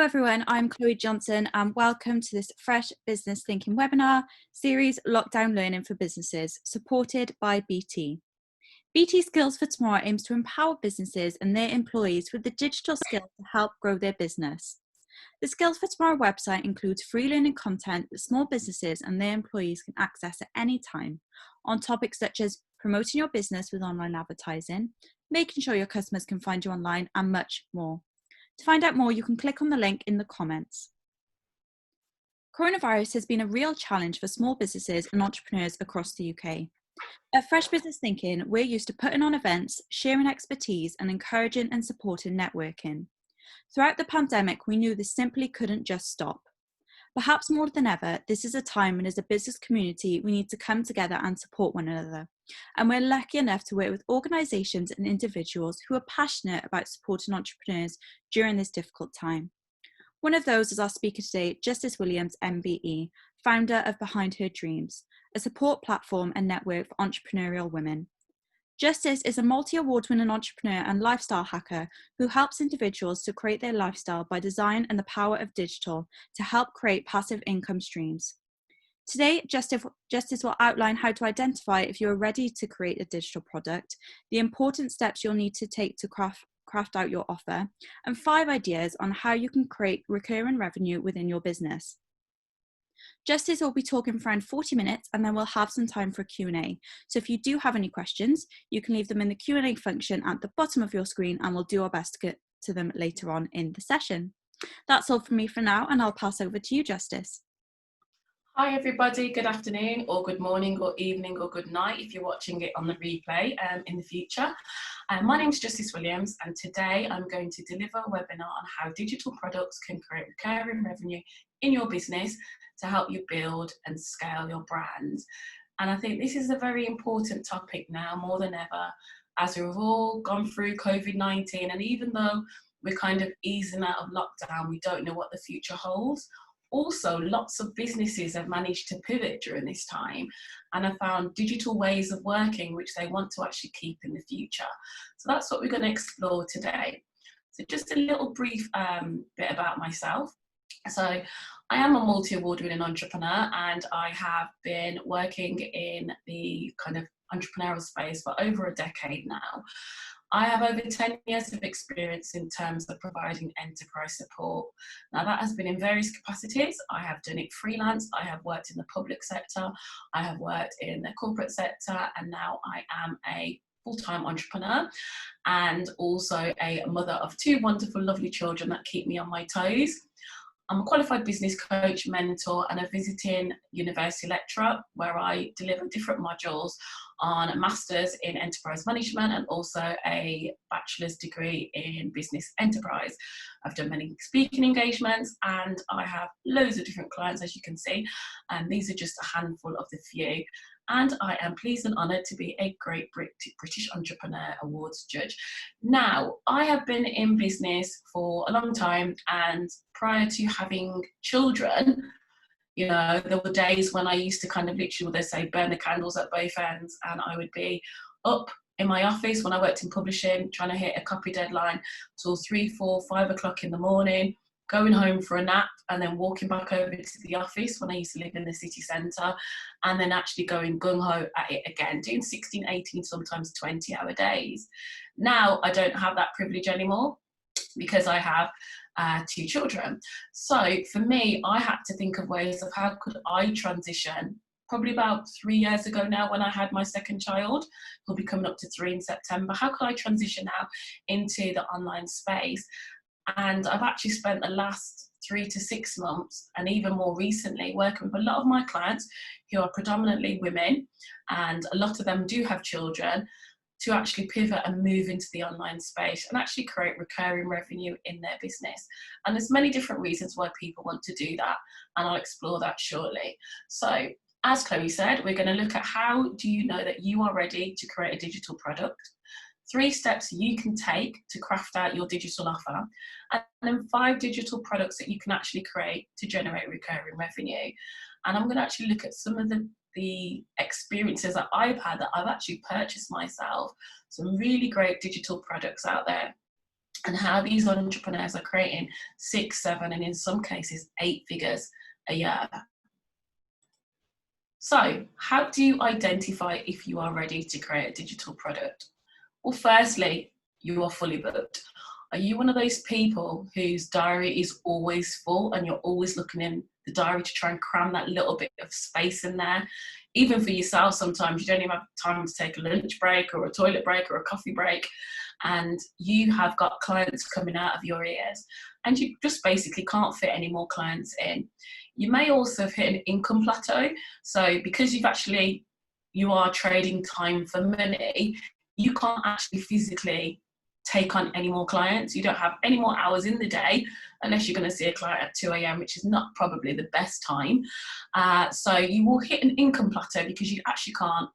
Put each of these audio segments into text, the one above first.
Hello everyone, I'm Chloe Johnson and welcome to this Fresh Business Thinking webinar series, Lockdown Learning for Businesses, supported by BT. BT Skills for Tomorrow aims to empower businesses and their employees with the digital skills to help grow their business. The Skills for Tomorrow website includes free learning content that small businesses and their employees can access at any time on topics such as promoting your business with online advertising, making sure your customers can find you online, and much more. To find out more, you can click on the link in the comments. Coronavirus has been a real challenge for small businesses and entrepreneurs across the UK. At Fresh Business Thinking, we're used to putting on events, sharing expertise, and encouraging and supporting networking. Throughout the pandemic, we knew this simply couldn't just stop. Perhaps more than ever, this is a time when as a business community, we need to come together and support one another. And we're lucky enough to work with organisations and individuals who are passionate about supporting entrepreneurs during this difficult time. One of those is our speaker today, Justice Williams, MBE, founder of Behind Her Dreams, a support platform and network for entrepreneurial women. Justice is a multi-award winning entrepreneur and lifestyle hacker who helps individuals to create their lifestyle by design and the power of digital to help create passive income streams. Today, Justice will outline how to identify if you're ready to create a digital product, the important steps you'll need to take to craft out your offer, and 5 ideas on how you can create recurring revenue within your business. Justice will be talking for around 40 minutes and then we'll have some time for Q&A. So if you do have any questions, you can leave them in the Q&A function at the bottom of your screen and we'll do our best to get to them later on in the session. That's all from me for now and I'll pass over to you, Justice. Hi everybody, good afternoon or good morning or evening or good night if you're watching it on the replay in the future. My name is Justice Williams and today I'm going to deliver a webinar on how digital products can create recurring revenue in your business to help you build and scale your brand. And I think this is a very important topic now more than ever as we've all gone through COVID-19, and even though we're kind of easing out of lockdown, we don't know what the future holds. Also, lots of businesses have managed to pivot during this time and have found digital ways of working which they want to actually keep in the future. So that's what we're going to explore today. So just a little brief bit about myself. So I am a multi-award winning entrepreneur and I have been working in the kind of entrepreneurial space for over a decade now. I have over 10 years of experience in terms of providing enterprise support. Now that has been in various capacities. I have done it freelance, I have worked in the public sector, I have worked in the corporate sector, and now I am a full-time entrepreneur and also a mother of 2 wonderful, lovely children that keep me on my toes. I'm a qualified business coach, mentor, and a visiting university lecturer where I deliver different modules on a master's in enterprise management and also a bachelor's degree in business enterprise. I've done many speaking engagements and I have loads of different clients, as you can see, and these are just a handful of the few. And I am pleased and honoured to be a Great British Entrepreneur Awards judge. Now, I have been in business for a long time, and prior to having children, you know, there were days when I used to kind of literally, they say, burn the candles at both ends, and I would be up in my office when I worked in publishing, trying to hit a copy deadline till 3, 4, 5 o'clock in the morning, going home for a nap and then walking back over to the office when I used to live in the city centre, and then actually going gung-ho at it again, doing 16, 18, sometimes 20-hour days. Now I don't have that privilege anymore because I have 2 children. So for me, I had to think of ways of how could I transition. Probably about 3 years ago now when I had my second child, he'll be coming up to 3 in September, how could I transition now into the online space? And I've actually spent the last 3 to 6 months and even more recently working with a lot of my clients who are predominantly women, and a lot of them do have children, to actually pivot and move into the online space and actually create recurring revenue in their business. And there's many different reasons why people want to do that, and I'll explore that shortly. So as Chloe said, we're going to look at how do you know that you are ready to create a digital product, 3 steps you can take to craft out your digital offer, and then 5 digital products that you can actually create to generate recurring revenue. And I'm going to actually look at some of the experiences that I've had that I've actually purchased myself, some really great digital products out there. and how these entrepreneurs are creating 6, 7, and in some cases 8 figures a year. So how do you identify if you are ready to create a digital product? Well, firstly, you are fully booked. Are you one of those people whose diary is always full and you're always looking in the diary to try and cram that little bit of space in there? Even for yourself, sometimes you don't even have time to take a lunch break or a toilet break or a coffee break, and you have got clients coming out of your ears and you just basically can't fit any more clients in. You may also have hit an income plateau. So because you are trading time for money, you can't actually physically take on any more clients. You don't have any more hours in the day unless you're going to see a client at 2 a.m, which is not probably the best time. So you will hit an income plateau because you actually can't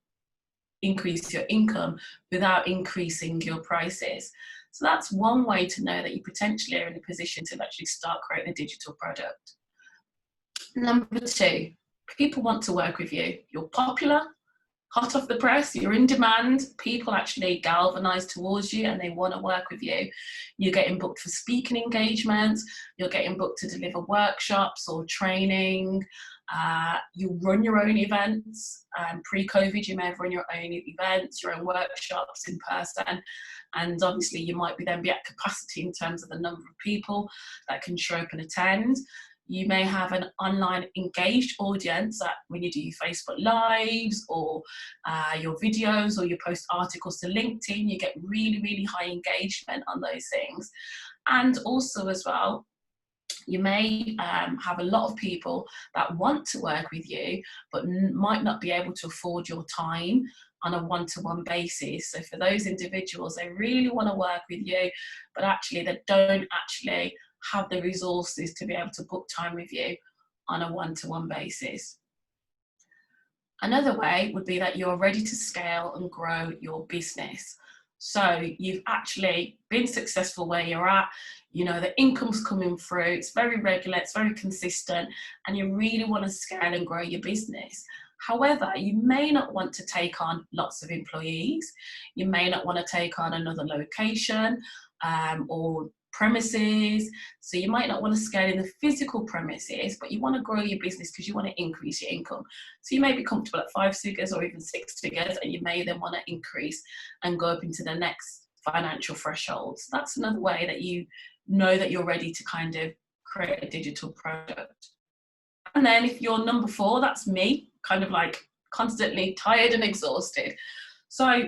increase your income without increasing your prices. So that's one way to know that you potentially are in a position to actually start creating a digital product. Number 2, people want to work with you. You're popular, hot off the press, you're in demand, people actually galvanize towards you and they want to work with you. You're getting booked for speaking engagements, you're getting booked to deliver workshops or training, you run your own events. Pre-COVID, you may have run your own events, your own workshops in person, and obviously you might then be at capacity in terms of the number of people that can show up and attend. You may have an online engaged audience that when you do your Facebook Lives or your videos or you post articles to LinkedIn, you get really, really high engagement on those things. And also as well, you may have a lot of people that want to work with you, but might not be able to afford your time on a one-to-one basis. So for those individuals, they really want to work with you, but actually they don't actually have the resources to be able to book time with you on a one-to-one basis. Another way would be that you're ready to scale and grow your business. So you've actually been successful where you're at, you know, the income's coming through, it's very regular, it's very consistent, and you really want to scale and grow your business. However, you may not want to take on lots of employees. You may not want to take on another location or premises. So you might not want to scale in the physical premises, but you want to grow your business because you want to increase your income. So you may be comfortable at 5 figures or even 6 figures, and you may then want to increase and go up into the next financial threshold. So that's another way that you know that you're ready to kind of create a digital product. And then if you're number 4, that's me, kind of like constantly tired and exhausted. So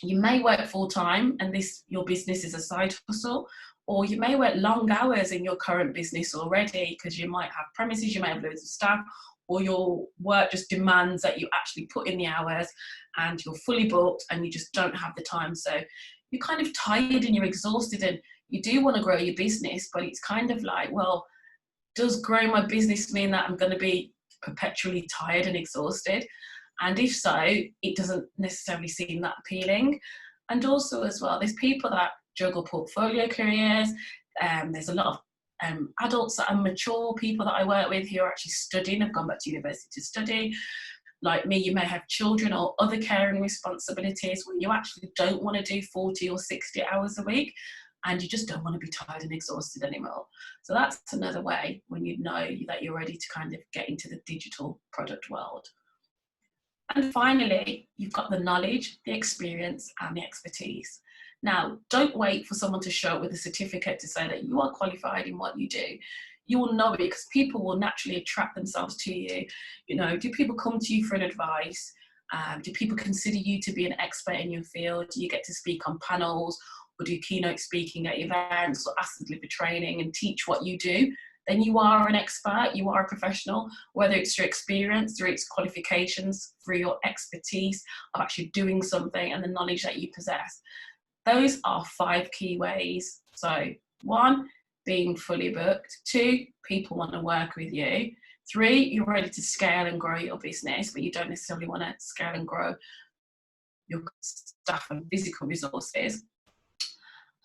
you may work full time and your business is a side hustle, or you may work long hours in your current business already because you might have premises, you may have loads of staff, or your work just demands that you actually put in the hours and you're fully booked and you just don't have the time. So you're kind of tired and you're exhausted and you do want to grow your business, but it's kind of like, well, does growing my business mean that I'm going to be perpetually tired and exhausted? And if so, it doesn't necessarily seem that appealing. And also as well, there's people that juggle portfolio careers. There's a lot of adults that are mature, people that I work with who are actually studying, have gone back to university to study. Like me, you may have children or other caring responsibilities where you actually don't want to do 40 or 60 hours a week and you just don't want to be tired and exhausted anymore. So that's another way when you know that you're ready to kind of get into the digital product world. And finally, you've got the knowledge, the experience, and the expertise. Now, don't wait for someone to show up with a certificate to say that you are qualified in what you do. You will know it because people will naturally attract themselves to you. You know, do people come to you for an advice? Do people consider you to be an expert in your field? Do you get to speak on panels or do keynote speaking at events or ask to deliver training and teach what you do? Then you are an expert, you are a professional, whether it's through experience, through its qualifications, through your expertise of actually doing something and the knowledge that you possess. Those are 5 key ways. So 1, being fully booked. 2, people want to work with you. 3, you're ready to scale and grow your business, but you don't necessarily want to scale and grow your staff and physical resources.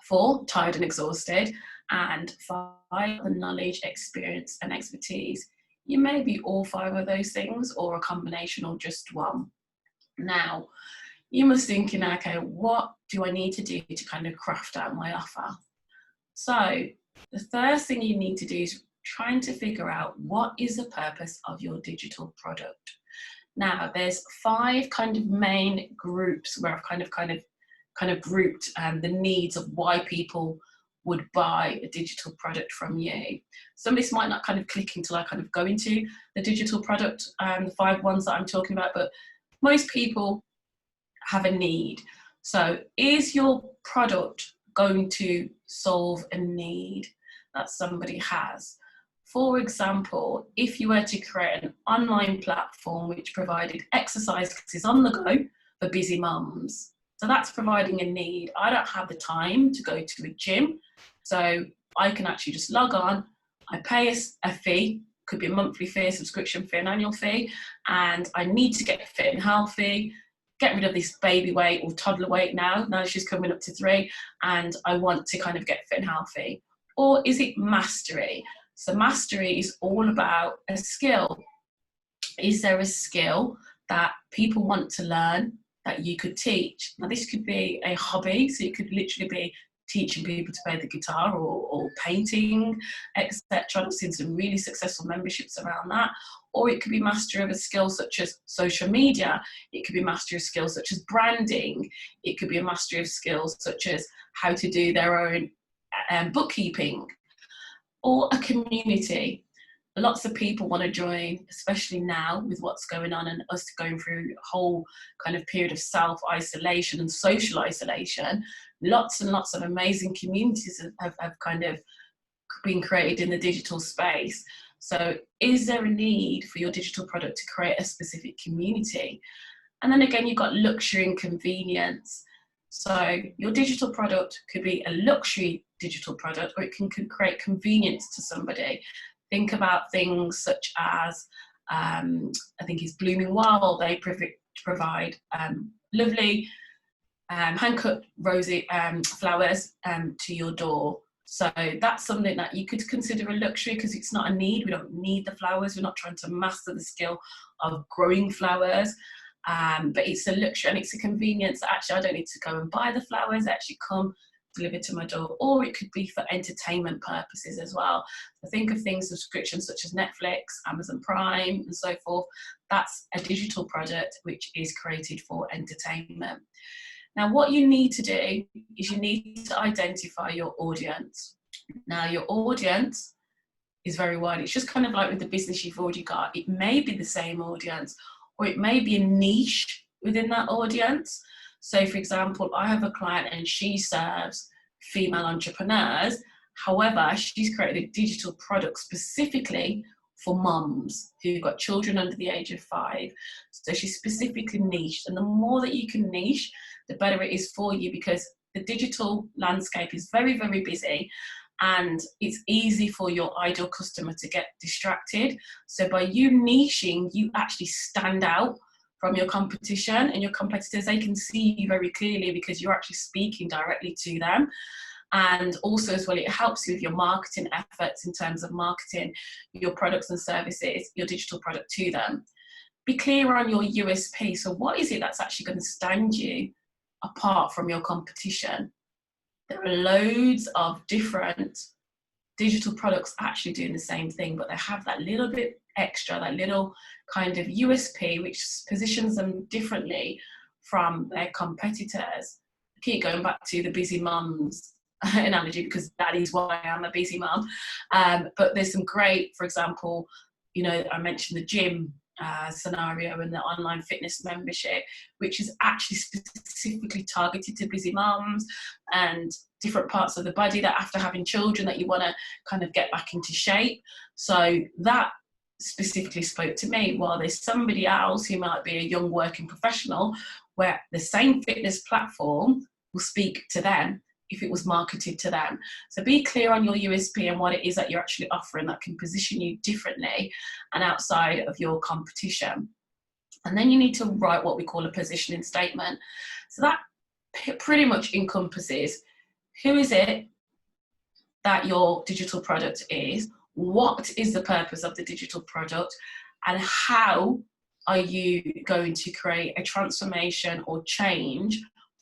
4, tired and exhausted. And 5, the knowledge, experience, and expertise. You may be all 5 of those things or a combination or just one. Now, you must be thinking, okay, what do I need to do to kind of craft out my offer? So the first thing you need to do is trying to figure out what is the purpose of your digital product. Now, there's 5 kind of main groups where I've kind of grouped the needs of why people would buy a digital product from you. Some of this might not kind of click until I kind of go into the digital product, the 5 ones that I'm talking about, but most people have a need. So is your product going to solve a need that somebody has? For example, if you were to create an online platform which provided exercise classes on the go for busy mums, so that's providing a need. I don't have the time to go to a gym, so I can actually just log on, I pay a fee, could be a monthly fee, a subscription fee, an annual fee, and I need to get fit and healthy, get rid of this baby weight or toddler weight now she's coming up to 3, and I want to kind of get fit and healthy. Or is it mastery? So mastery is all about a skill. Is there a skill that people want to learn that you could teach? Now this could be a hobby, so it could literally be teaching people to play the guitar or painting, etc. I've seen some really successful memberships around that. Or it could be mastery of a skill such as social media. It could be mastery of skills such as branding. It could be a mastery of skills such as how to do their own bookkeeping. Or a community. Lots of people want to join, especially now with what's going on and us going through a whole kind of period of self-isolation and social isolation. Lots and lots of amazing communities have kind of been created in the digital space. So is there a need for your digital product to create a specific community? And then again, you've got luxury and convenience. So your digital product could be a luxury digital product, or it can create convenience to somebody. Think about things such as, I think it's Blooming Wild, they provide lovely hand-cut rosy flowers to your door. So that's something that you could consider a luxury because it's not a need. We don't need the flowers. We're not trying to master the skill of growing flowers. But it's a luxury and it's a convenience. Actually, I don't need to go and buy the flowers. They actually come delivered to my door. Or it could be for entertainment purposes as well. So think of things, subscriptions such as Netflix, Amazon Prime, and so forth. That's a digital product which is created for entertainment. Now, what you need to do is you need to identify your audience. Now, your audience is very wide. It's just kind of like with the business you've already got. It may be the same audience, or it may be a niche within that audience. So for example, I have a client and she serves female entrepreneurs. However, she's created a digital product specifically for mums who've got children under the age of 5. So she's specifically niched. And the more that you can niche, the better it is for you, because the digital landscape is very, very busy. And it's easy for your ideal customer to get distracted. So by you niching, you actually stand out from your competition, and your competitors, they can see you very clearly because you're actually speaking directly to them. And also as well, it helps you with your marketing efforts in terms of marketing your products and services, your digital product to them. Be clear on your USP. So what is it that's actually going to stand you apart from your competition? There are loads of different digital products actually doing the same thing, but they have that little bit extra, that little kind of USP, which positions them differently from their competitors. I keep going back to the busy mums analogy because that is why I'm a busy mum. But there's some great, for example, you know, I mentioned the gym scenario and the online fitness membership, which is actually specifically targeted to busy mums and different parts of the body that after having children that you want to kind of get back into shape. So that specifically spoke to me, while there's somebody else who might be a young working professional where the same fitness platform will speak to them if it was marketed to them. So be clear on your USP and what it is that you're actually offering that can position you differently and outside of your competition. And then you need to write what we call a positioning statement. So that pretty much encompasses who is it that your digital product is, what is the purpose of the digital product, and how are you going to create a transformation or change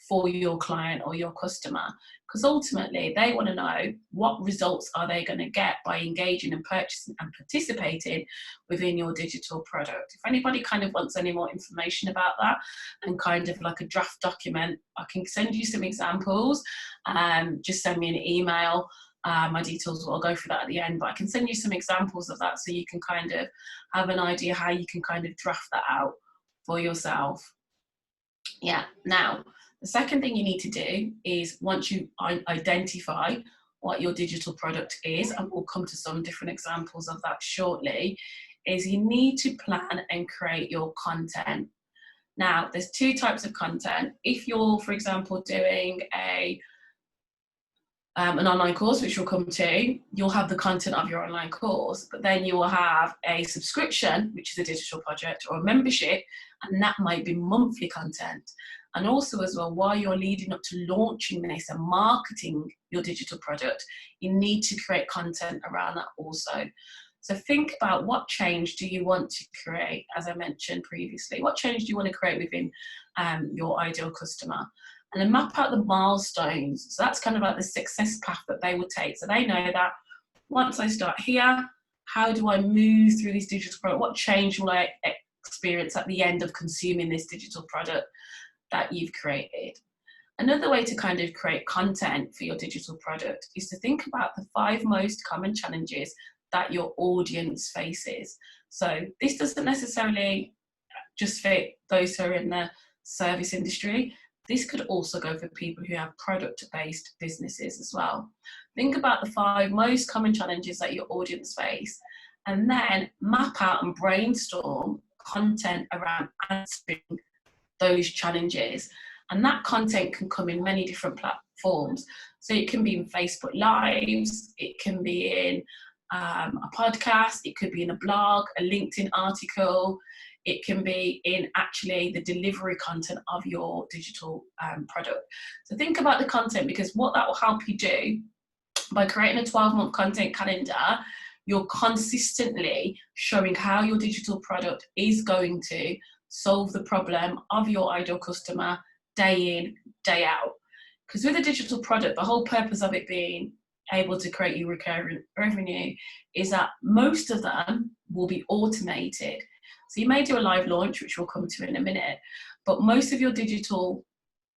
for your client or your customer. because ultimately they want to know what results are they going to get by engaging and purchasing and participating within your digital product. If anybody kind of wants any more information about that and kind of like a draft document, I can send you some examples. Just send me an email. My details, I'll go through that at the end, but I can send you some examples of that so you can kind of have an idea how you can kind of draft that out for yourself. Yeah, now the second thing you need to do is, once you identify what your digital product is, and we'll come to some different examples of that shortly, is you need to plan and create your content. Now, there's two types of content. If you're, for example, doing an online course, which we'll come to, you'll have the content of your online course, but then you will have a subscription, which is a digital project, or a membership, and that might be monthly content. And also as well, while you're leading up to launching this and marketing your digital product, you need to create content around that also. So think about, what change do you want to create? As I mentioned previously, what change do you want to create within your ideal customer? And then map out the milestones. So that's kind of like the success path that they would take. So they know that once I start here, how do I move through this digital product? What change will I experience at the end of consuming this digital product that you've created? Another way to kind of create content for your digital product is to think about the 5 most common challenges that your audience faces. So this doesn't necessarily just fit those who are in the service industry. This could also go for people who have product-based businesses as well. Think about the 5 most common challenges that your audience face, and then map out and brainstorm content around answering those challenges. And that content can come in many different platforms. So it can be in Facebook Lives, it can be in a podcast, it could be in a blog, a LinkedIn article, it can be in actually the delivery content of your digital product. So think about the content, because what that will help you do by creating a 12-month content calendar, you're consistently showing how your digital product is going to solve the problem of your ideal customer day in, day out. Because with a digital product, the whole purpose of it being able to create you recurring revenue is that most of them will be automated. So you may do a live launch, which we'll come to in a minute, but most of your digital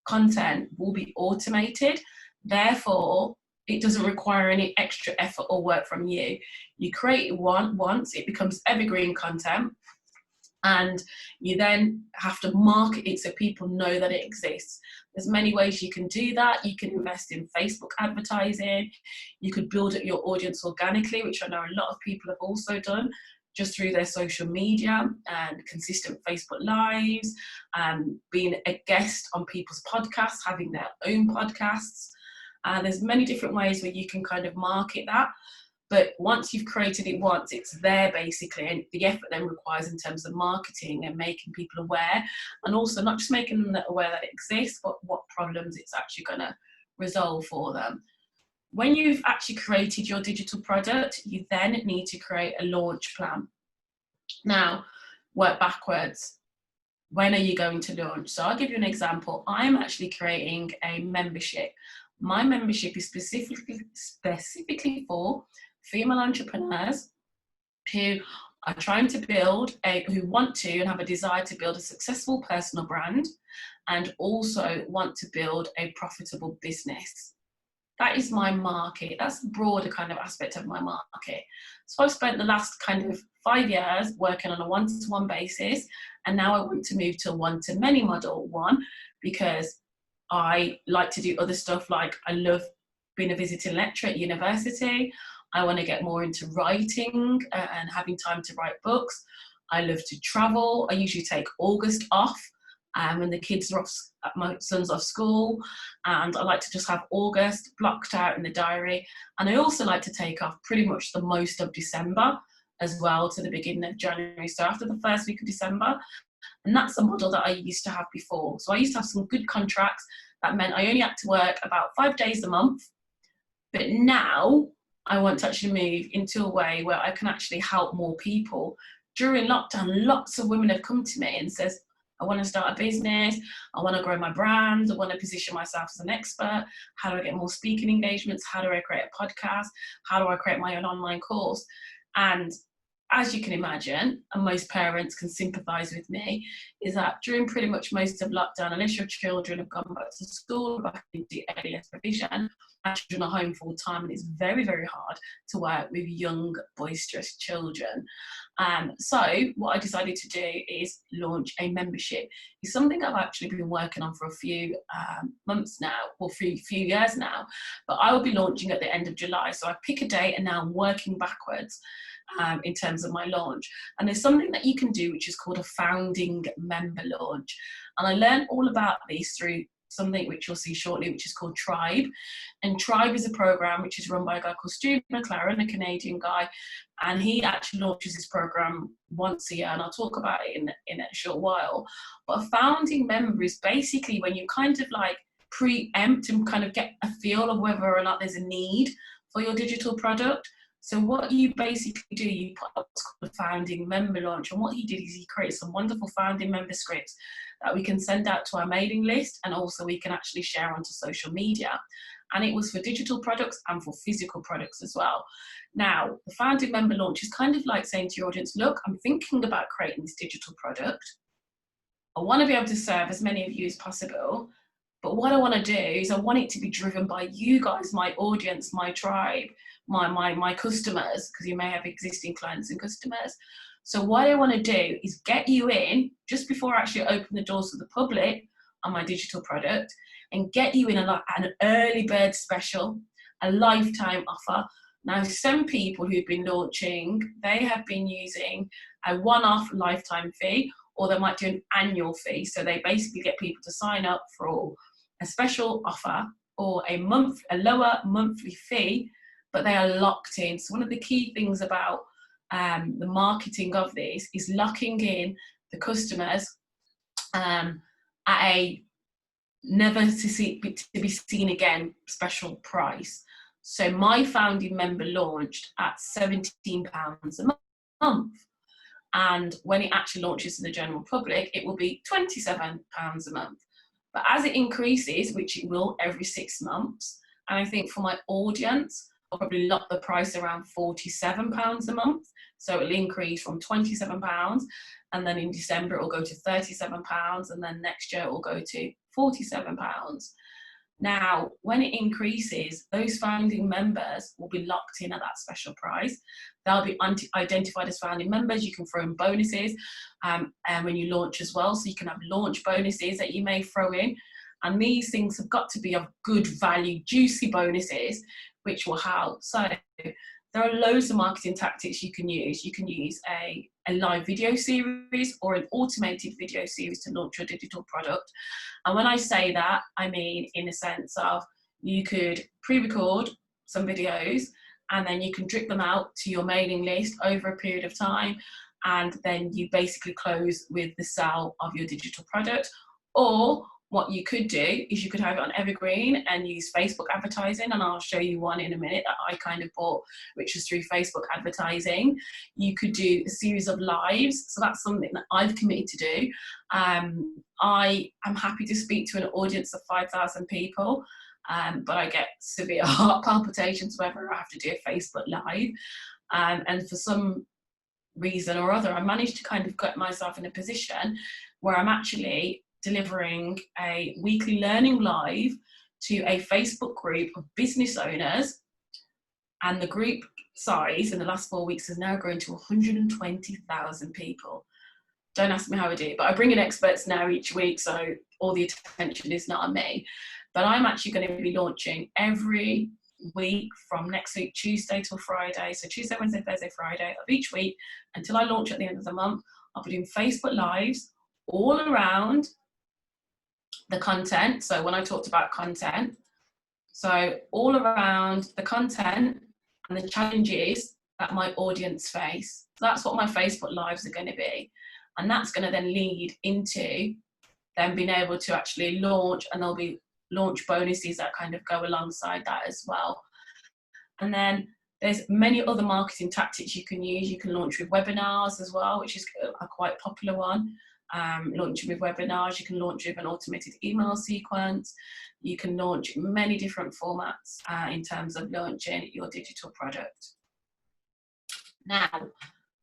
content will be automated. Therefore, it doesn't require any extra effort or work from you. You create it once, it becomes evergreen content, and you then have to market it so people know that it exists. There's many ways you can do that. You can invest in Facebook advertising. You could build up your audience organically, which I know a lot of people have also done, just through their social media and consistent Facebook Lives, being a guest on people's podcasts, having their own podcasts. There's many different ways where you can kind of market that. But once you've created it once, it's there basically, and the effort then requires in terms of marketing and making people aware, and also not just making them aware that it exists, but what problems it's actually going to resolve for them. When you've actually created your digital product, you then need to create a launch plan. Now, work backwards. When are you going to launch? So I'll give you an example. I'm actually creating a membership. My membership is specifically for female entrepreneurs who are trying to build who want to and have a desire to build a successful personal brand, and also want to build a profitable business. That is my market. That's the broader kind of aspect of my market. So I've spent the last kind of 5 years working on a one-to-one basis, and now I want to move to a one-to-many model. One, because I like to do other stuff, like I love being a visiting lecturer at university. I want to get more into writing and having time to write books. I love to travel. I usually take August off when the kids are off, my son's off school, and I like to just have August blocked out in the diary. And I also like to take off pretty much the most of December as well, to the beginning of January. So after the first week of December. And that's the model that I used to have before. So I used to have some good contracts that meant I only had to work about 5 days a month. But now I want to actually move into a way where I can actually help more people. During lockdown, lots of women have come to me and says, I want to start a business, I want to grow my brand, I want to position myself as an expert. How do I get more speaking engagements? How do I create a podcast? How do I create my own online course? And as you can imagine, and most parents can sympathise with me, is that during pretty much most of lockdown, unless your children have gone back to school, back into LES provision, our children are home full time, and it's very, very hard to work with young, boisterous children. So what I decided to do is launch a membership. It's something I've actually been working on for a few months now, or few years now, but I will be launching at the end of July. So I pick a date and now I'm working backwards in terms of my launch. And there's something that you can do which is called a founding member launch. And I learned all about this through something which you'll see shortly, which is called Tribe. And Tribe is a program which is run by a guy called Stu McLaren, a Canadian guy, and he actually launches this program once a year, and I'll talk about it in a short while. But a founding member is basically when you kind of like preempt and kind of get a feel of whether or not there's a need for your digital product. So what you basically do, you put up what's called a founding member launch, and what he did is he created some wonderful founding member scripts that we can send out to our mailing list, and also we can actually share onto social media. And it was for digital products and for physical products as well. Now, the founding member launch is kind of like saying to your audience, look, I'm thinking about creating this digital product. I want to be able to serve as many of you as possible. But what I want to do is I want it to be driven by you guys, my audience, my tribe, my customers, because you may have existing clients and customers. So what I want to do is get you in just before I actually open the doors to the public on my digital product, and get you in an early bird special, a lifetime offer. Now, some people who've been launching, they have been using a one-off lifetime fee, or they might do an annual fee. So they basically get people to sign up for a special offer or a lower monthly fee, but they are locked in. So one of the key things about the marketing of this is locking in the customers at a never to be seen again special price. So my founding member launched at £17 a month. And when it actually launches to the general public, it will be £27 a month. But as it increases, which it will every 6 months, and I think for my audience, I'll probably lock the price around £47 a month. So it'll increase from £27, and then in December it will go to £37, and then next year it will go to £47. Now, when it increases, those founding members will be locked in at that special price. They'll be identified as founding members. You can throw in bonuses and when you launch as well. So you can have launch bonuses that you may throw in. And these things have got to be of good value, juicy bonuses, which will help. So there are loads of marketing tactics you can use. You can use a live video series or an automated video series to launch your digital product. And when I say that, I mean in the sense of you could pre-record some videos and then you can drip them out to your mailing list over a period of time, and then you basically close with the sale of your digital product. Or what you could do is you could have it on Evergreen and use Facebook advertising, and I'll show you one in a minute that I kind of bought, which is through Facebook advertising. You could do a series of lives, so that's something that I've committed to do. I am happy to speak to an audience of 5,000 people, but I get severe heart palpitations whenever I have to do a Facebook Live. And for some reason or other, I managed to kind of get myself in a position where I'm actually delivering a weekly learning live to a Facebook group of business owners, and the group size in the last 4 weeks has now grown to 120,000 people. Don't ask me how I do it, but I bring in experts now each week, so all the attention is not on me. But I'm actually going to be launching every week from next week, Tuesday till Friday. So Tuesday, Wednesday, Thursday, Friday of each week until I launch at the end of the month. I'll be doing Facebook Lives all around the content. So when I talked about content, so all around the content and the challenges that my audience face. So that's what my Facebook Lives are going to be. And that's going to then lead into them being able to actually launch, and there'll be launch bonuses that kind of go alongside that as well. And then there's many other marketing tactics you can use. You can launch with webinars as well, which is a quite popular one. launch with webinars, you can launch with an automated email sequence, you can launch many different formats in terms of launching your digital product. Now,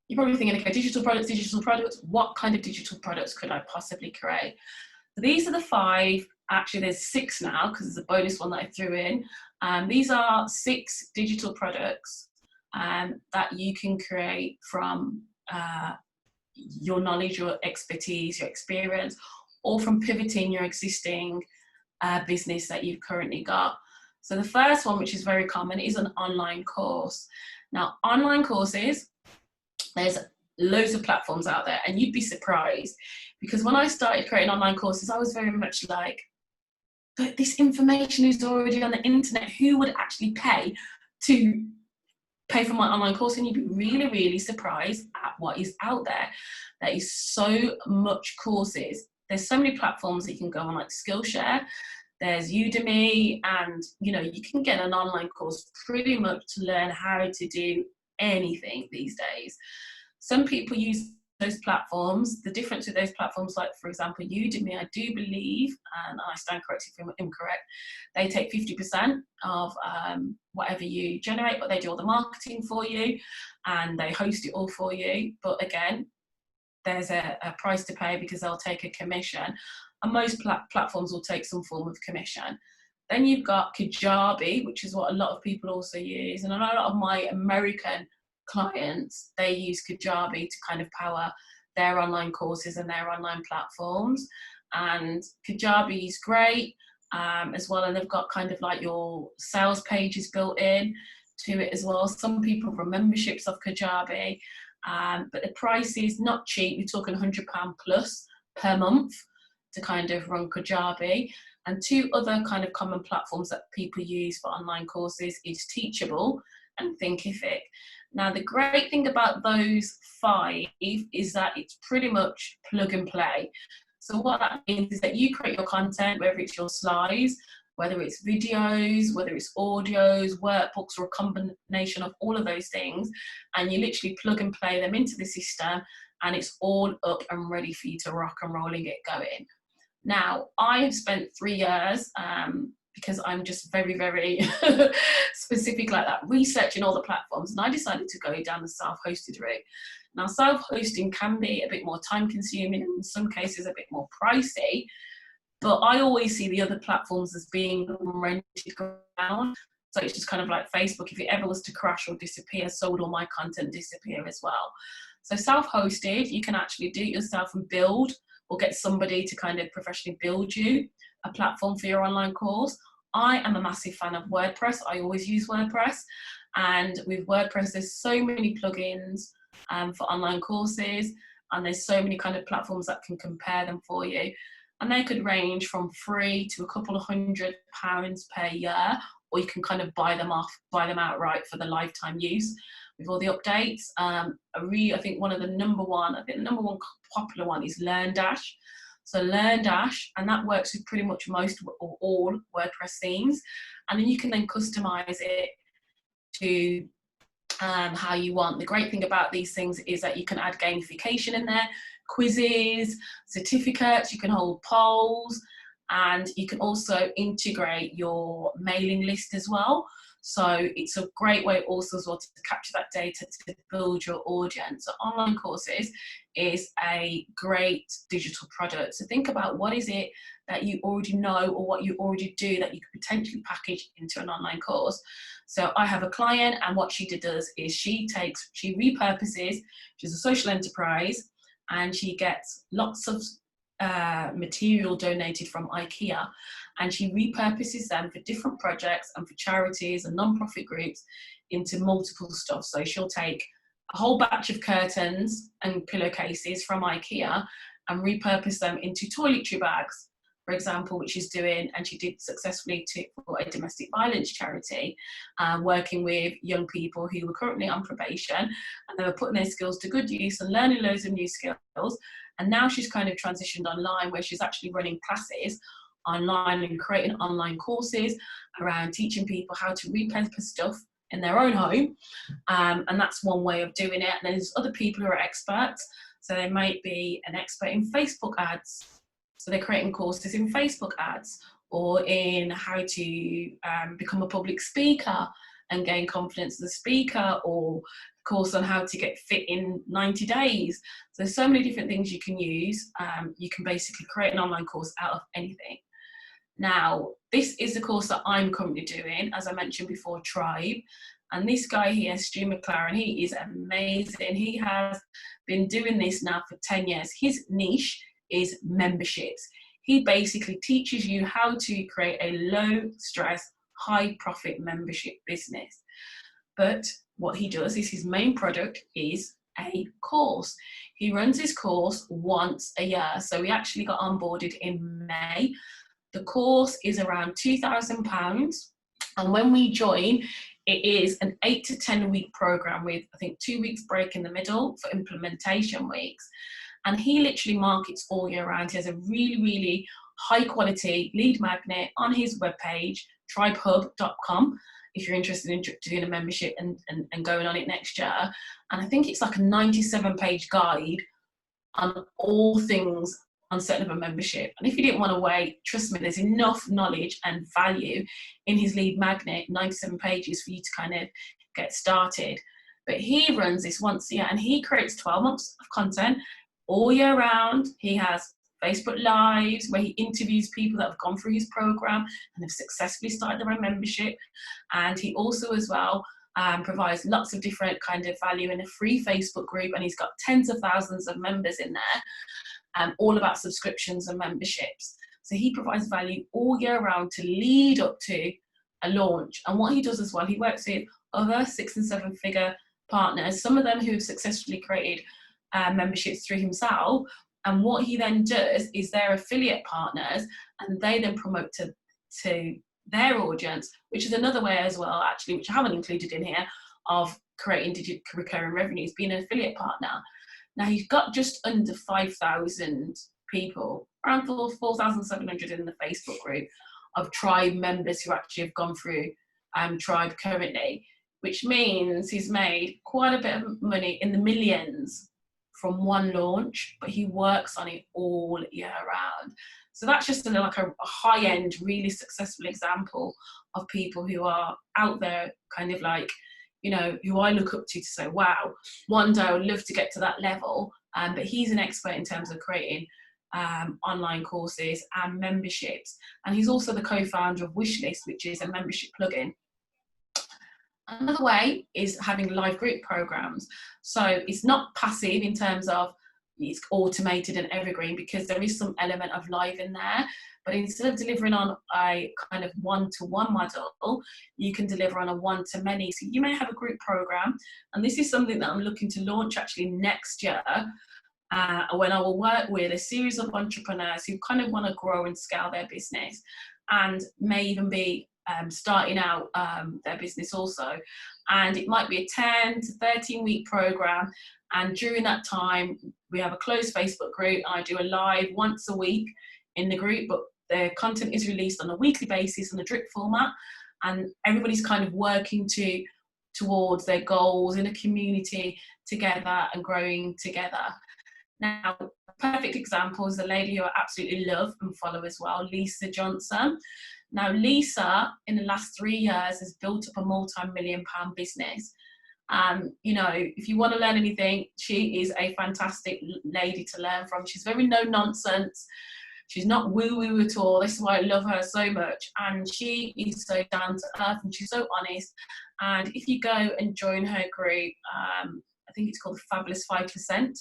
you're probably thinking, okay, digital products, what kind of digital products could I possibly create? So these are the 5, actually there's 6 now, because there's a bonus one that I threw in. These are 6 digital products that you can create from your knowledge, your expertise, your experience, or from pivoting your existing business that you've currently got. So the first one, which is very common, is an online course. Now, online courses, there's loads of platforms out there, and you'd be surprised, because when I started creating online courses, I was very much like, but this information is already on the internet. Who would actually pay for my online course? And you'd be really, really surprised at what is out there. There is so much courses. There's so many platforms that you can go on, like Skillshare. There's Udemy, and you can get an online course pretty much to learn how to do anything these days. Some people use those platforms. The difference with those platforms, like for example Udemy, I do believe, and I stand corrected if I'm incorrect, they take 50% of whatever you generate, but they do all the marketing for you and they host it all for you. But again, there's a price to pay, because they'll take a commission, and most platforms will take some form of commission. Then you've got Kajabi, which is what a lot of people also use, and I know a lot of my American clients, they use Kajabi to kind of power their online courses and their online platforms. And Kajabi is great as well, and they've got kind of like your sales pages built in to it as well. Some people run memberships of Kajabi, but the price is not cheap. You're talking £100 plus per month to kind of run Kajabi. And 2 other kind of common platforms that people use for online courses is Teachable and Thinkific. Now, the great thing about those 5 is that it's pretty much plug and play. So what that means is that you create your content, whether it's your slides, whether it's videos, whether it's audios, workbooks, or a combination of all of those things, and you literally plug and play them into the system, and it's all up and ready for you to rock and roll and get going. Now, I have spent 3 years, because I'm just very, very specific like that, researching all the platforms, and I decided to go down the self-hosted route. Now, self-hosting can be a bit more time-consuming, and in some cases a bit more pricey, but I always see the other platforms as being rented ground. So it's just kind of like Facebook. If it ever was to crash or disappear, so would all my content disappear as well. So self-hosted, you can actually do it yourself and build, or get somebody to kind of professionally build you a platform for your online course. I am a massive fan of WordPress. I always use WordPress. And with WordPress, there's so many plugins for online courses, and there's so many kind of platforms that can compare them for you. And they could range from free to a couple of £100 per year, or you can kind of buy them outright for the lifetime use with all the updates. I think the number one popular one is LearnDash. So LearnDash, and that works with pretty much most or all WordPress themes. And then you can then customize it to how you want. The great thing about these things is that you can add gamification in there, quizzes, certificates, you can hold polls, and you can also integrate your mailing list as well. So it's a great way also as well to capture that data to build your audience. So online courses is a great digital product. So think about what is it that you already know or what you already do that you could potentially package into an online course. So I have a client, and what she does is she repurposes, she's a social enterprise, and she gets lots of material donated from IKEA, and she repurposes them for different projects and for charities and non-profit groups into multiple stuff. So she'll take a whole batch of curtains and pillowcases from IKEA and repurpose them into toiletry bags, for example, which she's doing, and she did successfully for a domestic violence charity, working with young people who were currently on probation, and they were putting their skills to good use and learning loads of new skills. And now she's kind of transitioned online, where she's actually running classes online and creating online courses around teaching people how to repurpose stuff in their own home. And that's one way of doing it. And there's other people who are experts. So they might be an expert in Facebook ads. So they're creating courses in Facebook ads, or in how to become a public speaker and gain confidence as a speaker, or course on how to get fit in 90 days. So there's so many different things you can use. You can basically create an online course out of anything. Now, this is the course that I'm currently doing, as I mentioned before, Tribe. And this guy here, Stu McLaren, he is amazing. He has been doing this now for 10 years. His niche is memberships. He basically teaches you how to create a low stress, high profit membership business. But what he does is his main product is a course. He runs his course once a year. So we actually got onboarded in May. The course is around £2,000. And when we join, it is an 8 to 10 week program with, I think, 2 weeks break in the middle for implementation weeks. And he literally markets all year round. He has a really, really high quality lead magnet on his webpage, tribehub.com, if you're interested in doing a membership and going on it next year. And I think it's like a 97-page guide on all things on setting up a membership. And if you didn't want to wait, trust me, there's enough knowledge and value in his lead magnet, 97 pages, for you to kind of get started. But he runs this once a year, and he creates 12 months of content all year round. He has Facebook Lives where he interviews people that have gone through his program and have successfully started their own membership. And he also as well provides lots of different kind of value in a free Facebook group, and he's got tens of thousands of members in there, all about subscriptions and memberships. So he provides value all year round to lead up to a launch. And what he does as well, he works with other 6 and 7 figure partners, some of them who have successfully created memberships through himself. And what he then does is they're affiliate partners, and they then promote to their audience, which is another way as well, actually, which I haven't included in here, of creating recurring revenues, being an affiliate partner. Now, he's got just under 5,000 people, around 4,700 in the Facebook group of Tribe members who actually have gone through Tribe currently, which means he's made quite a bit of money, in the millions, from one launch, but he works on it all year round. So that's just like a high-end, really successful example of people who are out there, kind of like, you know, who I look up to say, wow, one day I would love to get to that level. But he's an expert in terms of creating online courses and memberships. And he's also the co-founder of Wishlist, which is a membership plugin. Another way is having live group programs. So it's not passive in terms of it's automated and evergreen, because there is some element of live in there. But instead of delivering on a kind of one-to-one model, you can deliver on a one-to-many. So you may have a group program, and this is something that I'm looking to launch actually next year, when I will work with a series of entrepreneurs who kind of want to grow and scale their business, and may even be starting out their business also. And it might be a 10 to 13 week program, and during that time we have a closed Facebook group, and I do a live once a week in the group, but the content is released on a weekly basis in a drip format, and everybody's kind of working towards their goals in a community together and growing together. Now, a perfect example is a lady who I absolutely love and follow as well, Lisa Johnson. Now, Lisa, in the last 3 years, has built up a multi-million-pound business. You know, if you want to learn anything, she is a fantastic lady to learn from. She's very no-nonsense. She's not woo-woo at all. This is why I love her so much. And she is so down to earth, and she's so honest. And if you go and join her group, I think it's called the Fabulous 5%.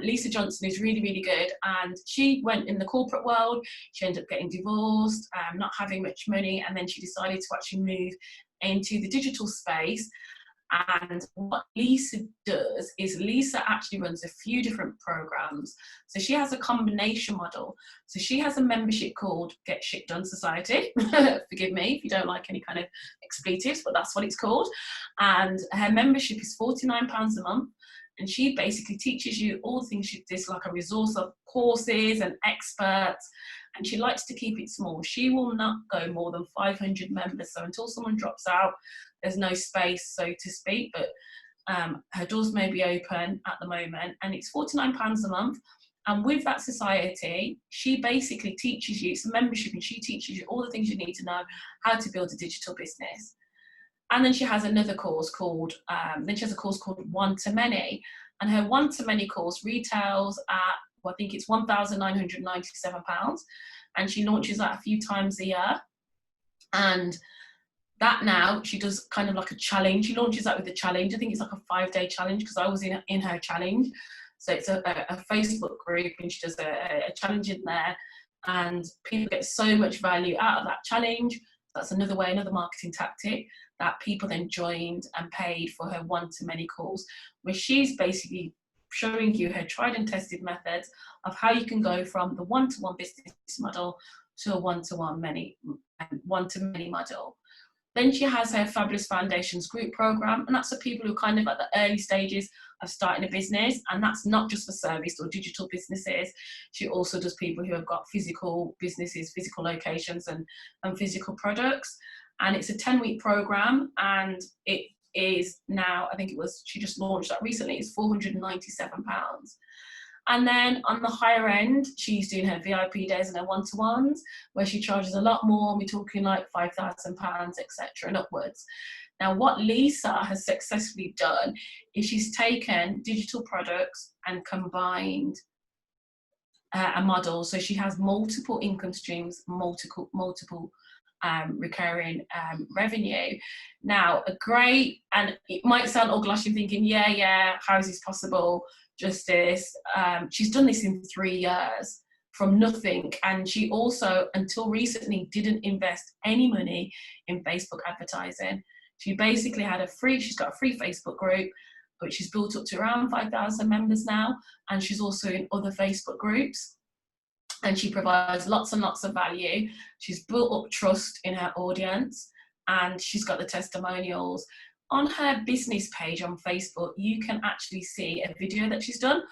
Lisa Johnson is really, really good, and she went in the corporate world. She ended up getting divorced, not having much money, and then she decided to actually move into the digital space. And what Lisa does is Lisa actually runs a few different programs. So she has a combination model. So she has a membership called Get Shit Done Society. Forgive me if you don't like any kind of expletives, but that's what it's called. And her membership is £49 a month. And she basically teaches you all the things. There's like a resource of courses and experts, and she likes to keep it small. She will not go more than 500 members. So until someone drops out, there's no space, so to speak. But Her doors may be open at the moment, and it's £49 a month. And with that society, she basically teaches you, it's a membership, and she teaches you all the things you need to know how to build a digital business. And then she has another course called, One to Many. And her One to Many course retails at, well, I think it's £1,997. And she launches that a few times a year. And that now, she does kind of like a challenge. She launches that with a challenge. I think it's like a 5-day challenge, because I was in her challenge. So it's a Facebook group, and she does a challenge in there, and people get so much value out of that challenge. That's another way, another marketing tactic, that people then joined and paid for her one-to-many calls, where she's basically showing you her tried and tested methods of how you can go from the one-to-one business model to a one-to-many model. Then she has her Fabulous Foundations group program, and that's for people who are kind of at the early stages of starting a business, and that's not just for service or digital businesses. She also does people who have got physical businesses, physical locations, and physical products. And it's a 10-week program, and it is now, I think it was, she just launched that recently, it's £497. And then on the higher end, she's doing her VIP days and her one-to-ones, where she charges a lot more. We're talking like £5,000, etc., and upwards. Now, what Lisa has successfully done is she's taken digital products and combined a model. So she has multiple income streams, multiple recurring revenue. Now, and it might sound all glossy, thinking, yeah, how is this possible? Justice. She's done this in 3 years from nothing, and she also, until recently, didn't invest any money in Facebook advertising. She basically had she's got a free Facebook group, which she's built up to around 5,000 members now, and she's also in other Facebook groups, and she provides lots and lots of value. She's built up trust in her audience, and she's got the testimonials. On her business page on Facebook, you can actually see a video that she's done.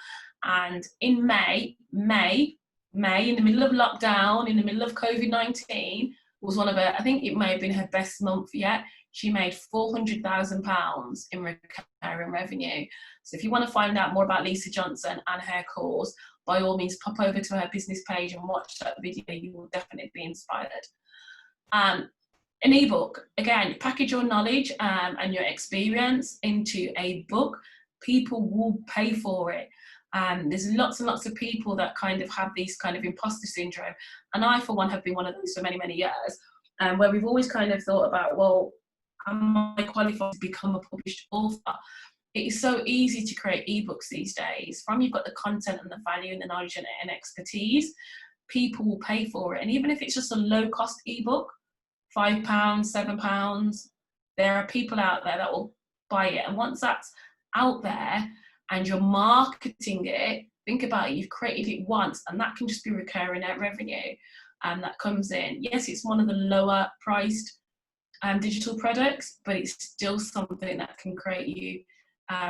And in May, in the middle of lockdown, in the middle of COVID-19, was one of her, I think it may have been her best month yet. She made £400,000 in recurring revenue. So if you want to find out more about Lisa Johnson and her course, by all means, pop over to her business page and watch that video. You will definitely be inspired. An ebook, again, package your knowledge and your experience into a book. People will pay for it. There's lots and lots of people that kind of have these kind of imposter syndrome. And I, for one, have been one of those for many, many years, where we've always kind of thought about, well, am I qualified to become a published author? It is so easy to create ebooks these days. From you've got the content and the value and the knowledge and expertise, people will pay for it. And even if it's just a low-cost ebook, £5, £7, there are people out there that will buy it. And once that's out there and you're marketing it, think about it, you've created it once, and that can just be recurring net revenue that comes in. Yes, it's one of the lower priced digital products, but it's still something that can create you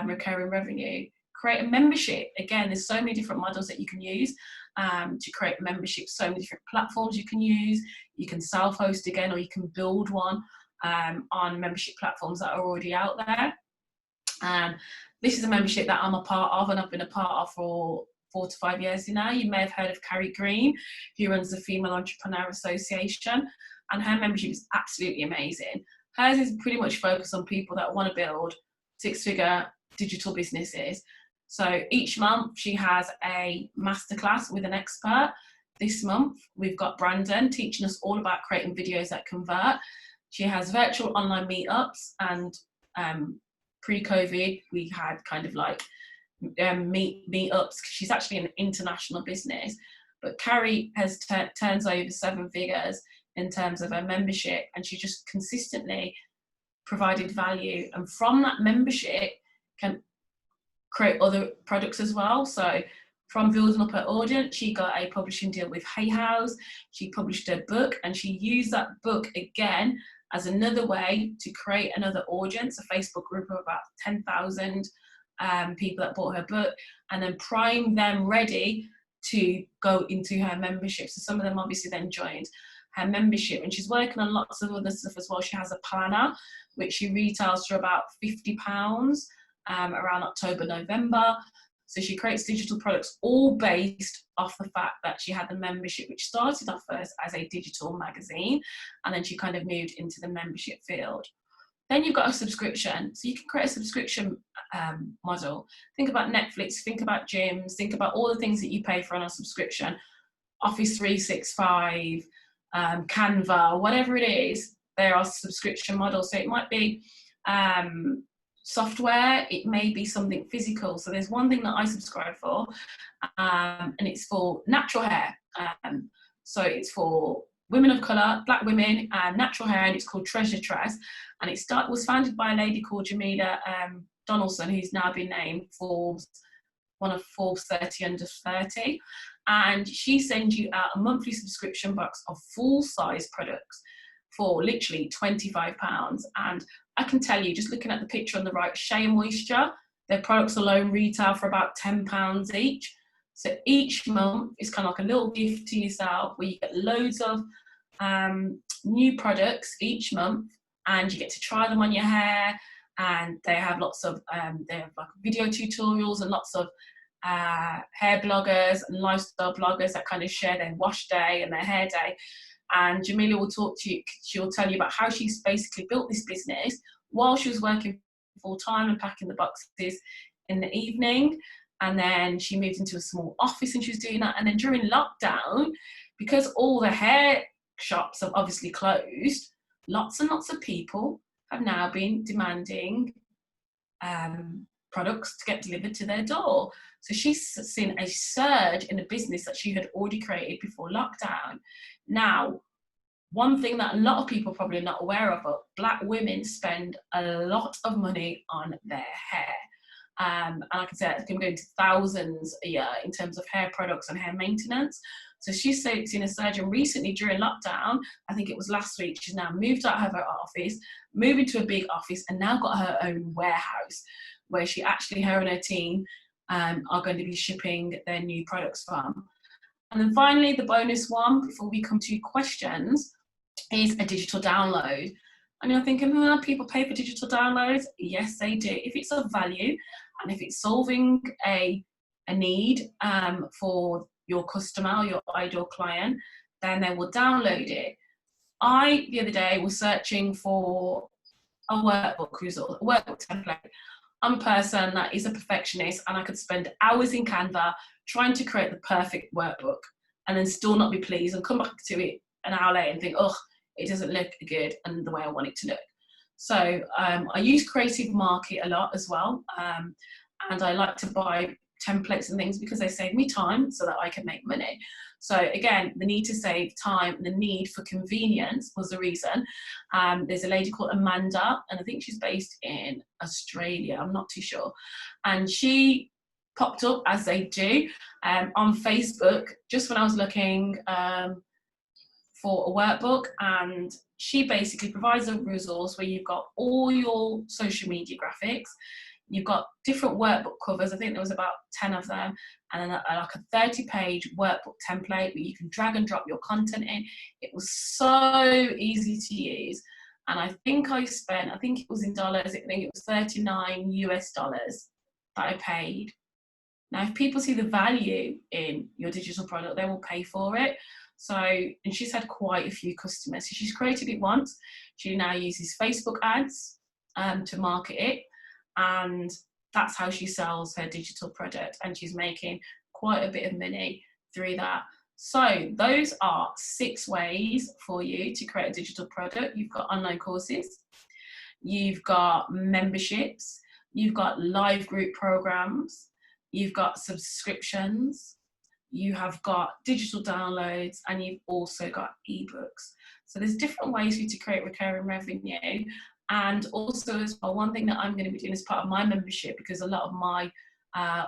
recurring revenue. Create a membership. Again, there's so many different models that you can use to create a membership, so many different platforms you can use. You can self-host again, or you can build one on membership platforms that are already out there. This is a membership that I'm a part of, and I've been a part of for 4 to 5 years now. You may have heard of Carrie Green, who runs the Female Entrepreneur Association, and her membership is absolutely amazing. Hers is pretty much focused on people that want to build 6-figure digital businesses. So each month she has a masterclass with an expert. This month we've got Brandon teaching us all about creating videos that convert. She has virtual online meetups, and pre-COVID we had kind of like meetups. She's actually an international business, but Carrie has turns over 7 figures in terms of her membership, and she just consistently provided value, and from that membership can create other products as well. So from building up her audience, she got a publishing deal with Hay House. She published a book, and she used that book again as another way to create another audience, a Facebook group of about 10,000 people that bought her book, and then prime them ready to go into her membership. So some of them obviously then joined her membership, and she's working on lots of other stuff as well. She has a planner which she retails for about £50, around October, November. So she creates digital products all based off the fact that she had the membership, which started off first as a digital magazine, and then she kind of moved into the membership field. Then you've got a subscription. So you can create a subscription model. Think about Netflix, think about gyms, think about all the things that you pay for on a subscription. Office 365, Canva, whatever it is, there are subscription models. So it might be software, it may be something physical. So there's one thing that I subscribe for, and it's for natural hair. So it's for women of colour, black women, natural hair, and it's called Treasure Tress. And it was founded by a lady called Jamila Donaldson, who's now been named one of Forbes 30 under 30. And she sends you out a monthly subscription box of full-size products for literally £25. And I can tell you, just looking at the picture on the right, Shea Moisture, their products alone retail for about £10 each. So each month is kind of like a little gift to yourself where you get loads of new products each month, and you get to try them on your hair. And they have lots of they have like video tutorials and lots of hair bloggers and lifestyle bloggers that kind of share their wash day and their hair day. And Jamila will talk to you, she'll tell you about how she's basically built this business while she was working full time and packing the boxes in the evening. And then she moved into a small office and she was doing that. And then during lockdown, because all the hair shops have obviously closed, lots and lots of people have now been demanding products to get delivered to their door. So she's seen a surge in a business that she had already created before lockdown. Now, one thing that a lot of people probably are not aware of, but black women spend a lot of money on their hair. And I can say it can go into thousands a year in terms of hair products and hair maintenance. So she's seen a surge, and recently during lockdown, I think it was last week, she's now moved out of her office, moved into a big office, and now got her own warehouse where her and her team are going to be shipping their new products from. And then finally, the bonus one, before we come to questions, is a digital download. And you're thinking, people pay for digital downloads? Yes, they do. If it's of value and if it's solving a need for your customer or your ideal client, then they will download it. I, the other day, was searching for a workbook template. I'm a person that is a perfectionist, and I could spend hours in Canva trying to create the perfect workbook and then still not be pleased and come back to it an hour later and think, it doesn't look good and the way I want it to look. So I use Creative Market a lot as well. And I like to buy templates and things because they save me time so that I can make money. So again, the need to save time and the need for convenience was the reason. There's a lady called Amanda, and I think she's based in Australia, I'm not too sure. And she popped up, as they do, on Facebook just when I was looking for a workbook, and she basically provides a resource where you've got all your social media graphics, you've got different workbook covers, I think there was about 10 of them, and then like a 30-page workbook template where you can drag and drop your content in. It was so easy to use, and I think it was in dollars, I think it was $39 US that I paid. Now, if people see the value in your digital product, they will pay for it. So, and she's had quite a few customers. So she's created it once. She now uses Facebook ads to market it. And that's how she sells her digital product. And she's making quite a bit of money through that. So those are 6 ways for you to create a digital product. You've got online courses. You've got memberships. You've got live group programs. You've got subscriptions. You have got digital downloads, and you've also got ebooks. So there's different ways for you to create recurring revenue. And also as well, one thing that I'm going to be doing as part of my membership, because a lot of my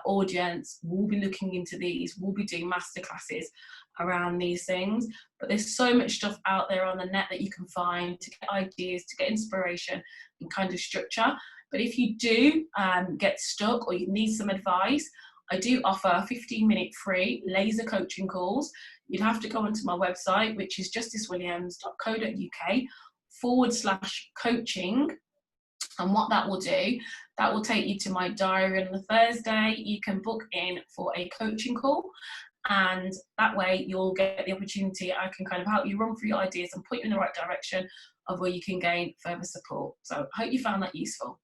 audience will be looking into these, will be doing masterclasses around these things. But there's so much stuff out there on the net that you can find to get ideas, to get inspiration and kind of structure. But if you do get stuck or you need some advice, I do offer 15-minute free laser coaching calls. You'd have to go onto my website, which is justicewilliams.co.uk/coaching. And what that will do, That will take you to my diary on the Thursday. You can book in for a coaching call, and that way you'll get the opportunity. I can kind of help you run through your ideas and point you in the right direction of where you can gain further support. So I hope you found that useful.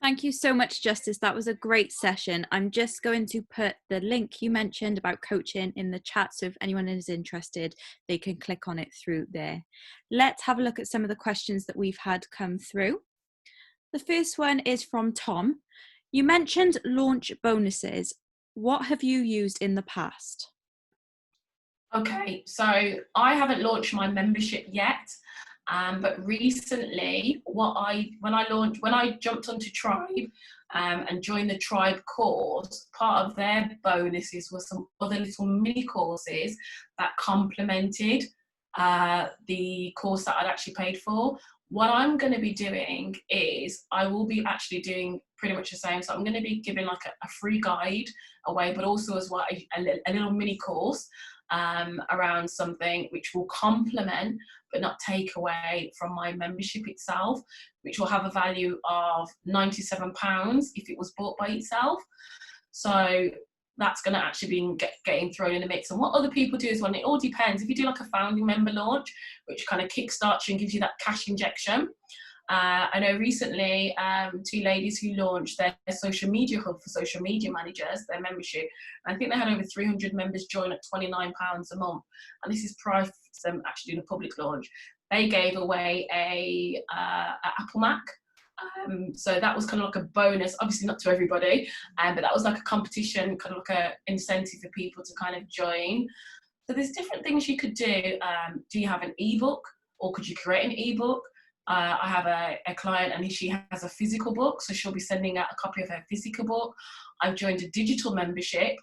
Thank you so much, Justice. That was a great session. I'm just going to put the link you mentioned about coaching in the chat, so if anyone is interested, they can click on it through there. Let's have a look at some of the questions that we've had come through. The first one is from Tom. You mentioned launch bonuses. What have you used in the past? Okay, so I haven't launched my membership yet, but recently, when I jumped onto Tribe and joined the Tribe course, part of their bonuses was some other little mini courses that complemented the course that I'd actually paid for. What I'm going to be doing is I will be actually doing pretty much the same. So I'm going to be giving like a free guide away, but also as well a little mini course around something which will complement but not take away from my membership itself, which will have a value of £97 if it was bought by itself. So that's going to actually be getting thrown in the mix. And what other people do as well, and it all depends. If you do like a founding member launch, which kind of kickstarts you and gives you that cash injection. I know recently 2 ladies who launched their social media hub for social media managers, their membership. I think they had over 300 members join at £29 a month. And this is prior to them actually doing a public launch. They gave away a Apple Mac. So that was kind of like a bonus, obviously not to everybody, but that was like a competition, kind of like an incentive for people to kind of join. So there's different things you could do. Do you have an ebook, or could you create an ebook? I have a client and she has a physical book, so she'll be sending out a copy of her physical book. I've joined a digital membership,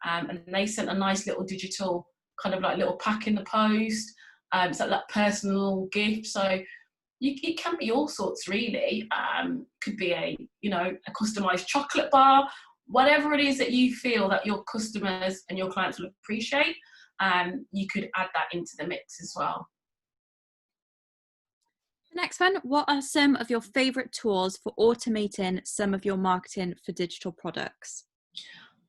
and they sent a nice little digital kind of like little pack in the post. It's like that personal gift. So it can be all sorts really. Could be a customized chocolate bar, whatever it is that you feel that your customers and your clients will appreciate. You could add that into the mix as well. The next one, what are some of your favorite tools for automating some of your marketing for digital products?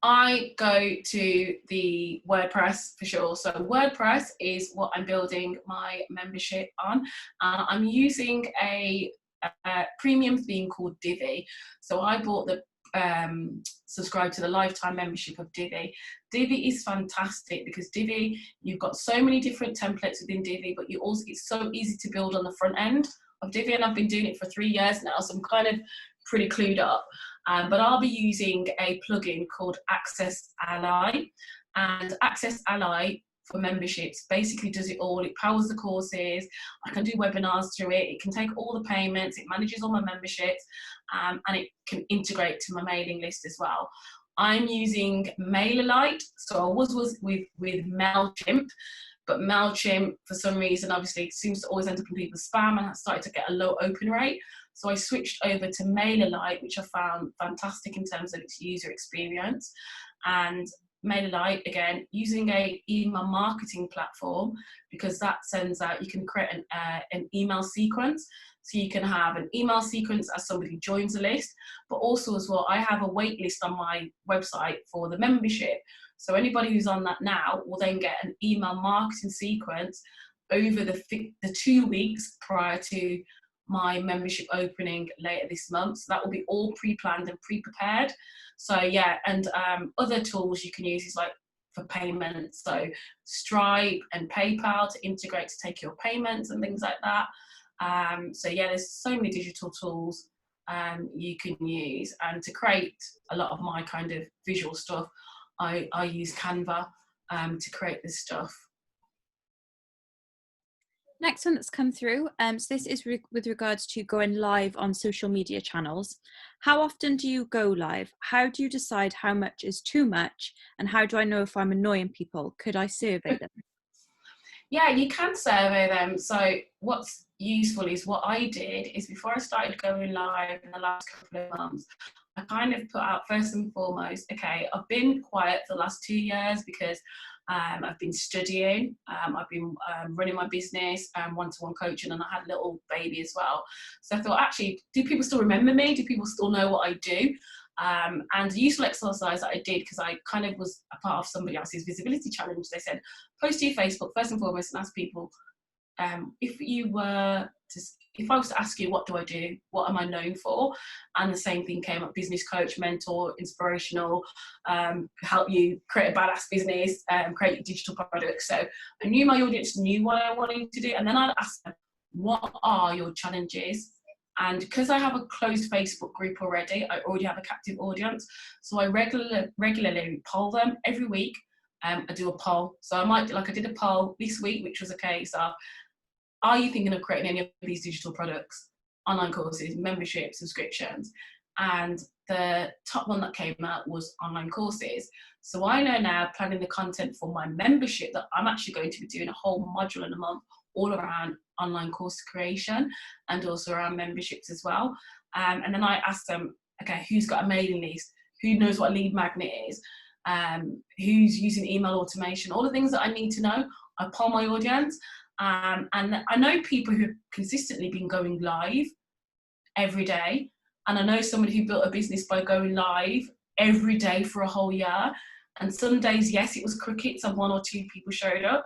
I go to the WordPress for sure. So WordPress is what I'm building my membership on. I'm using a premium theme called Divi. So I bought the subscribe to the lifetime membership of Divi. Divi is fantastic because Divi, you've got so many different templates within Divi, but it's so easy to build on the front end of Divi, and I've been doing it for 3 years now, so I'm kind of pretty clued up. But I'll be using a plugin called Access Ally, and Access Ally for memberships basically does it all. It powers the courses, I can do webinars through it, it can take all the payments, it manages all my memberships, and it can integrate to my mailing list as well. I'm using MailerLite, so I was with MailChimp, but MailChimp for some reason obviously seems to always end up in people's spam, and I started to get a low open rate. So I switched over to MailerLite, which I found fantastic in terms of its user experience. And MailerLite, again, using a email marketing platform, because that sends out, you can create an email sequence. So you can have an email sequence as somebody joins a list, but also as well, I have a wait list on my website for the membership. So anybody who's on that now will then get an email marketing sequence over the 2 weeks prior to my membership opening later this month. So that will be all pre-planned and pre-prepared. So yeah, and other tools you can use is like for payments, so Stripe and PayPal to integrate to take your payments and things like that. So yeah, there's so many digital tools you can use, and to create a lot of my kind of visual stuff, I use Canva to create this stuff. Next one that's come through, so this is with regards to going live on social media channels. How often do you go live? How do you decide how much is too much? And how do I know if I'm annoying people? Could I survey them? Yeah, you can survey them. So what's useful is what I did is before I started going live in the last couple of months, I kind of put out first and foremost, okay, I've been quiet for the last 2 years because I've been studying, I've been running my business, one-to-one coaching, and I had a little baby as well. So I thought, actually, do people still remember me? Do people still know what I do? And the useful exercise that I did, because I kind of was a part of somebody else's visibility challenge, they said, post to your Facebook first and foremost and ask people, if I was to ask you, what do I do? What am I known for? And the same thing came up: business coach, mentor, inspirational, help you create a badass business, create your digital products. So I knew my audience knew what I wanted to do. And then I'd ask them, what are your challenges? And because I have a closed Facebook group already, I already have a captive audience. So I regularly poll them every week. I do a poll. So I did a poll this week, which was a case of, are you thinking of creating any of these digital products, online courses, memberships, subscriptions? And the top one that came out was online courses. So I know now, planning the content for my membership, that I'm actually going to be doing a whole module in a month all around online course creation and also around memberships as well. And then I asked them, okay, who's got a mailing list? Who knows what a lead magnet is? Who's using email automation? All the things that I need to know. I poll my audience. And I know people who've consistently been going live every day. And I know somebody who built a business by going live every day for a whole year. And some days, yes, it was crickets and one or two people showed up.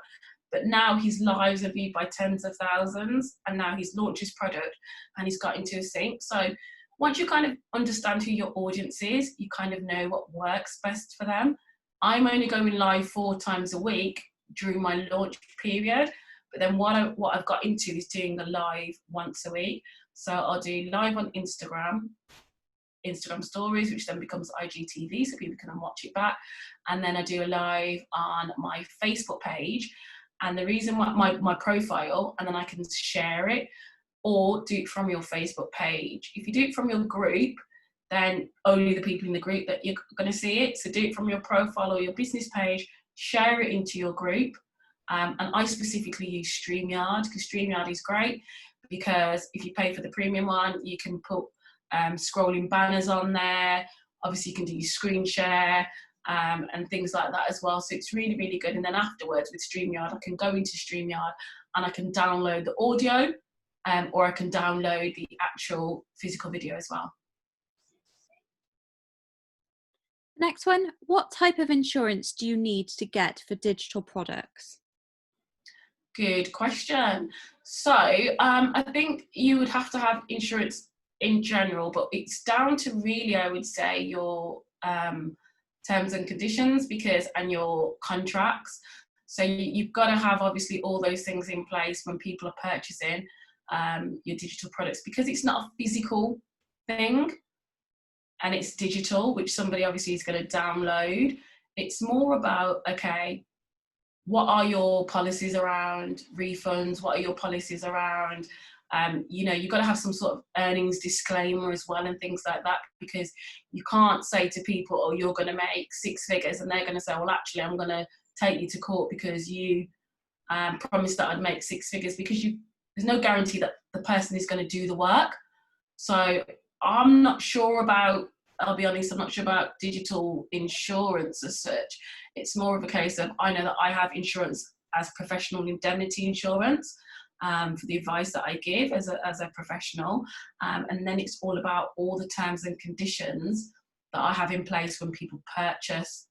But now his lives are viewed by tens of thousands. And now he's launched his product and he's got into a sync. So once you kind of understand who your audience is, you kind of know what works best for them. I'm only going live 4 times a week during my launch period. But then what I've got into is doing the live once a week. So I'll do live on Instagram stories, which then becomes IGTV, so people can watch it back. And then I do a live on my Facebook page. And the reason why my profile, and then I can share it or do it from your Facebook page. If you do it from your group, then only the people in the group that you're going to see it. So do it from your profile or your business page, share it into your group. And I specifically use StreamYard, because StreamYard is great, because if you pay for the premium one, you can put scrolling banners on there. Obviously, you can do your screen share and things like that as well. So it's really, really good. And then afterwards with StreamYard, I can go into StreamYard and I can download the audio or I can download the actual physical video as well. Next one, what type of insurance do you need to get for digital products? Good question. So I think you would have to have insurance in general, but it's down to really, I would say, your terms and conditions and your contracts. So you've got to have obviously all those things in place when people are purchasing your digital products, because it's not a physical thing and it's digital, which somebody obviously is going to download. It's more about, okay, what are your policies around refunds? What are your policies around, you've got to have some sort of earnings disclaimer as well and things like that, because you can't say to people, oh, you're going to make 6 figures, and they're going to say, well, actually, I'm going to take you to court because you promised that I'd make 6 figures, because there's no guarantee that the person is going to do the work. So I'm not sure about, I'll be honest, I'm not sure about digital insurance as such. It's more of a case of, I know that I have insurance as professional indemnity insurance for the advice that I give as a professional. And then it's all about all the terms and conditions that I have in place when people purchase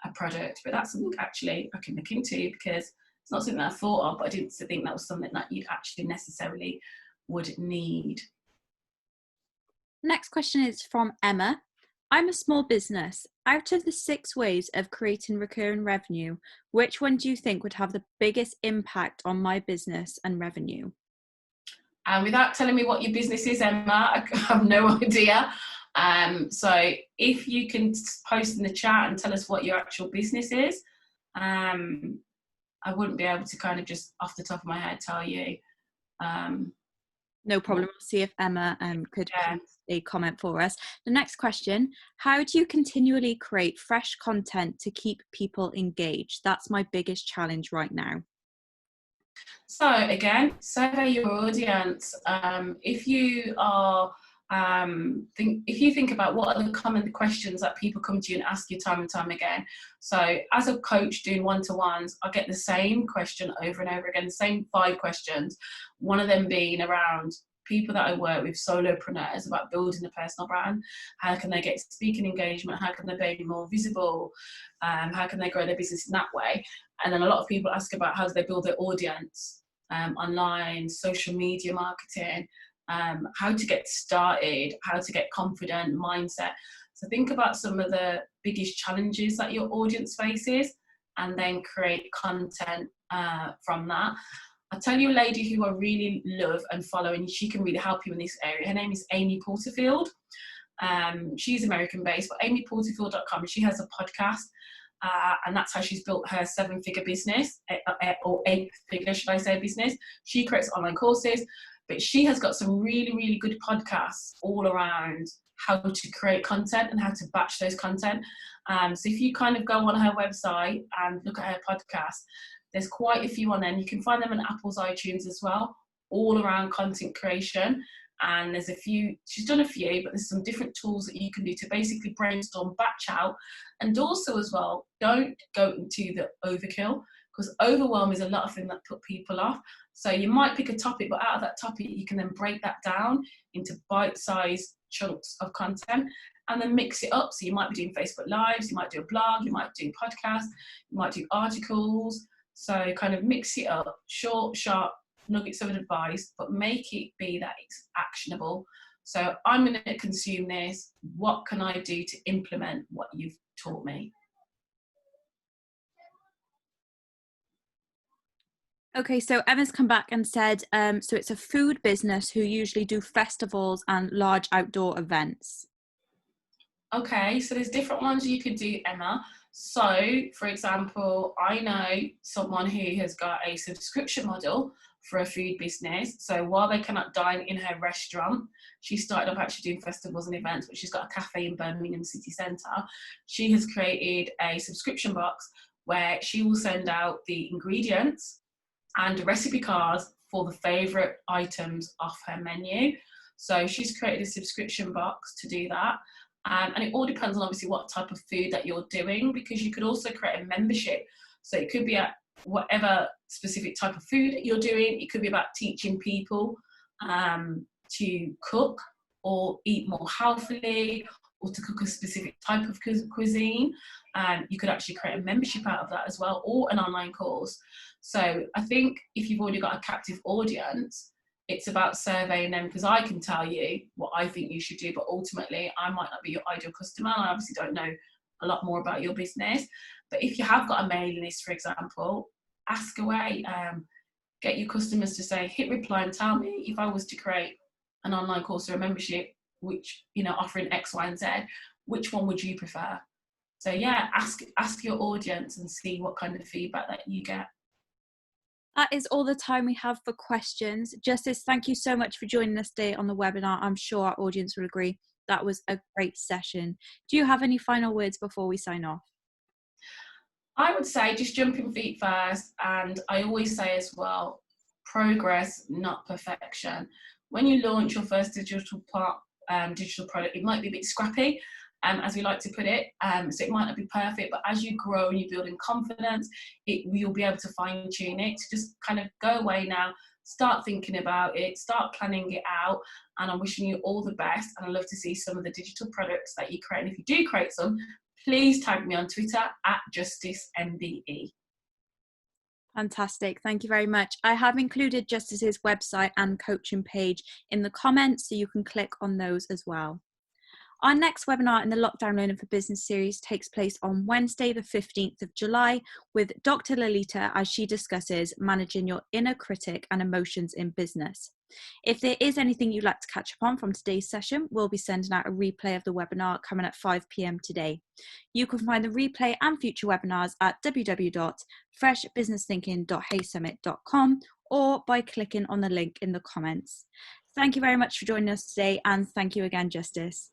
a product. But that's something actually I can look into, because it's not something that I thought of, but I didn't think that was something that you'd actually necessarily would need. Next question is from Emma. I'm a small business. Out of the 6 ways of creating recurring revenue, which one do you think would have the biggest impact on my business and revenue? And without telling me what your business is, Emma, I have no idea. So if you can post in the chat and tell us what your actual business is, I wouldn't be able to kind of just off the top of my head tell you. No problem. We'll see if Emma could post a comment for us. The next question, how do you continually create fresh content to keep people engaged? That's my biggest challenge right now. So again, survey your audience. If you are if you think about what are the common questions that people come to you and ask you time and time again. So as a coach doing one-to-ones, I get the same question over and over again, the same 5 questions. One of them being around people that I work with, solopreneurs, about building a personal brand. How can they get speaking engagement? How can they be more visible? How can they grow their business in that way? And then a lot of people ask about how do they build their audience, online, social media marketing, how to get started, how to get confident, mindset. So think about some of the biggest challenges that your audience faces and then create content from that. I'll tell you a lady who I really love and follow, and she can really help you in this area. Her name is Amy Porterfield. She's American based, but amyporterfield.com. She has a podcast, and that's how she's built her 7-figure business, or 8-figure, should I say, business. She creates online courses, but she has got some really, really good podcasts all around how to create content and how to batch those content. So if you kind of go on her website and look at her podcast, there's quite a few on there, and you can find them on Apple's iTunes as well, all around content creation. And there's a few, she's done a few, but there's some different tools that you can do to basically brainstorm, batch out. And also as well, don't go into the overkill, because overwhelm is a lot of things that put people off. So you might pick a topic, but out of that topic, you can then break that down into bite-sized chunks of content and then mix it up. So you might be doing Facebook Lives, you might do a blog, you might do podcasts, you might do articles. So kind of mix it up, short, sharp nuggets of advice, but make it be that it's actionable. So I'm going to consume this. What can I do to implement what you've taught me? Okay, so Emma's come back and said, so it's a food business who usually do festivals and large outdoor events. Okay, so there's different ones you could do, Emma. So, for example, I know someone who has got a subscription model for a food business. So while they cannot dine in her restaurant, she started up actually doing festivals and events, but she's got a cafe in Birmingham city centre. She has created a subscription box where she will send out the ingredients and recipe cards for the favourite items off her menu. So she's created a subscription box to do that. And it all depends on obviously what type of food that you're doing, because you could also create a membership. So it could be at whatever specific type of food you're doing. It could be about teaching people to cook or eat more healthily, or to cook a specific type of cuisine. You could actually create a membership out of that as well, or an online course. So I think if you've already got a captive audience, it's about surveying them, because I can tell you what I think you should do, but ultimately I might not be your ideal customer. I obviously don't know a lot more about your business. But if you have got a mailing list, for example, ask away. Get your customers to say, hit reply and tell me, if I was to create an online course or a membership, which, you know, offering X, Y, and Z, which one would you prefer? So yeah, ask your audience and see what kind of feedback that you get. That is all the time we have for questions. Justice, thank you so much for joining us today on the webinar. I'm sure our audience will agree that was a great session. Do you have any final words before we sign off? I would say just jumping feet first, and I always say as well, progress, not perfection. When you launch your first digital product, it might be a bit scrappy, as we like to put it, so it might not be perfect, but as you grow and you're building confidence, you'll be able to fine tune it. So just kind of go away now, start thinking about it, start planning it out, and I'm wishing you all the best. And I'd love to see some of the digital products that you create, and if you do create some, please tag me on Twitter at JusticeMBE. Fantastic. Thank you very much. I have included Justice's website and coaching page in the comments, so you can click on those as well. Our next webinar in the Lockdown Learning for Business series takes place on Wednesday, the 15th of July, with Dr. Lolita as she discusses managing your inner critic and emotions in business. If there is anything you'd like to catch up on from today's session, we'll be sending out a replay of the webinar coming at 5 p.m. today. You can find the replay and future webinars at www.freshbusinessthinking.haysummit.com or by clicking on the link in the comments. Thank you very much for joining us today, and thank you again, Justice.